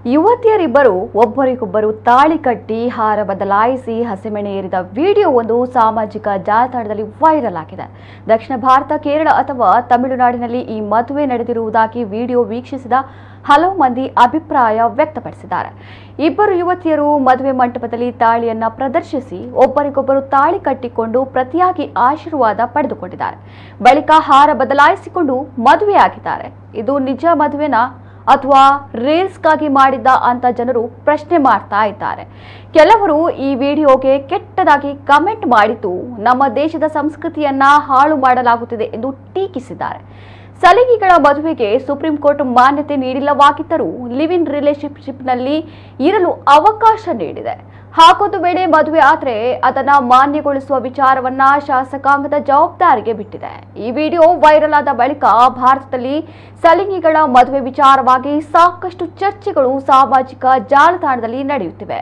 ಯುವತಿಯರಿಬ್ಬರು ಒಬ್ಬರಿಗೊಬ್ಬರು ತಾಳಿ ಕಟ್ಟಿ ಹಾರ ಬದಲಾಯಿಸಿ ಹಸೆಮಣೆ ಏರಿದ ವಿಡಿಯೋ ಒಂದು ಸಾಮಾಜಿಕ ಜಾಲತಾಣದಲ್ಲಿ ವೈರಲ್ ಆಗಿದೆ. ದಕ್ಷಿಣ ಭಾರತ, ಕೇರಳ ಅಥವಾ ತಮಿಳುನಾಡಿನಲ್ಲಿ ಈ ಮದುವೆ ನಡೆದಿರುವುದಾಗಿ ವಿಡಿಯೋ ವೀಕ್ಷಿಸಿದ ಹಲವು ಮಂದಿ ಅಭಿಪ್ರಾಯ ವ್ಯಕ್ತಪಡಿಸಿದ್ದಾರೆ. ಇಬ್ಬರು ಯುವತಿಯರು ಮದುವೆ ಮಂಟಪದಲ್ಲಿ ತಾಳಿಯನ್ನ ಪ್ರದರ್ಶಿಸಿ ಒಬ್ಬರಿಗೊಬ್ಬರು ತಾಳಿ ಕಟ್ಟಿಕೊಂಡು ಪ್ರತಿಯಾಗಿ ಆಶೀರ್ವಾದ ಪಡೆದುಕೊಂಡಿದ್ದಾರೆ. ಬಳಿಕ ಹಾರ ಬದಲಾಯಿಸಿಕೊಂಡು ಮದುವೆಯಾಗಿದ್ದಾರೆ. ಇದು ನಿಜ ಮದುವೆನಾ ಅಥವಾ ರೀಲ್ಸ್ಗಾಗಿ ಮಾಡಿದ್ದ ಅಂತ ಜನರು ಪ್ರಶ್ನೆ ಮಾಡ್ತಾ ಇದ್ದಾರೆ. ಕೆಲವರು ಈ ವಿಡಿಯೋಗೆ ಕೆಟ್ಟದಾಗಿ ಕಮೆಂಟ್ ಮಾಡಿದ್ದು ನಮ್ಮ ದೇಶದ ಸಂಸ್ಕೃತಿಯನ್ನ ಹಾಳು ಮಾಡಲಾಗುತ್ತಿದೆ ಎಂದು ಟೀಕಿಸಿದ್ದಾರೆ. ಸಲಿಗೆಗಳ ಮದುವೆಗೆ ಸುಪ್ರೀಂ ಕೋರ್ಟ್ ಮಾನ್ಯತೆ ನೀಡಿಲ್ಲವಾಗಿದ್ದರೂ ಲಿವ್ ಇನ್ ರಿಲೇಶನ್ಶಿಪ್ನಲ್ಲಿ ಇರಲು ಅವಕಾಶ ನೀಡಿದೆ. ಹಾಗೊಂದು ವೇಳೆ ಮದುವೆ ಆದರೆ ಅದನ್ನ ಮಾನ್ಯಗೊಳಿಸುವ ವಿಚಾರವನ್ನ ಶಾಸಕಾಂಗದ ಜವಾಬ್ದಾರಿಗೆ ಬಿಟ್ಟಿದೆ. ಈ ವಿಡಿಯೋ ವೈರಲ್ ಆದ ಬಳಿಕ ಭಾರತದಲ್ಲಿ ಸಲಿಗೆಗಳ ಮದುವೆ ವಿಚಾರವಾಗಿ ಸಾಕಷ್ಟು ಚರ್ಚೆಗಳು ಸಾಮಾಜಿಕ ಜಾಲತಾಣದಲ್ಲಿ ನಡೆಯುತ್ತಿವೆ.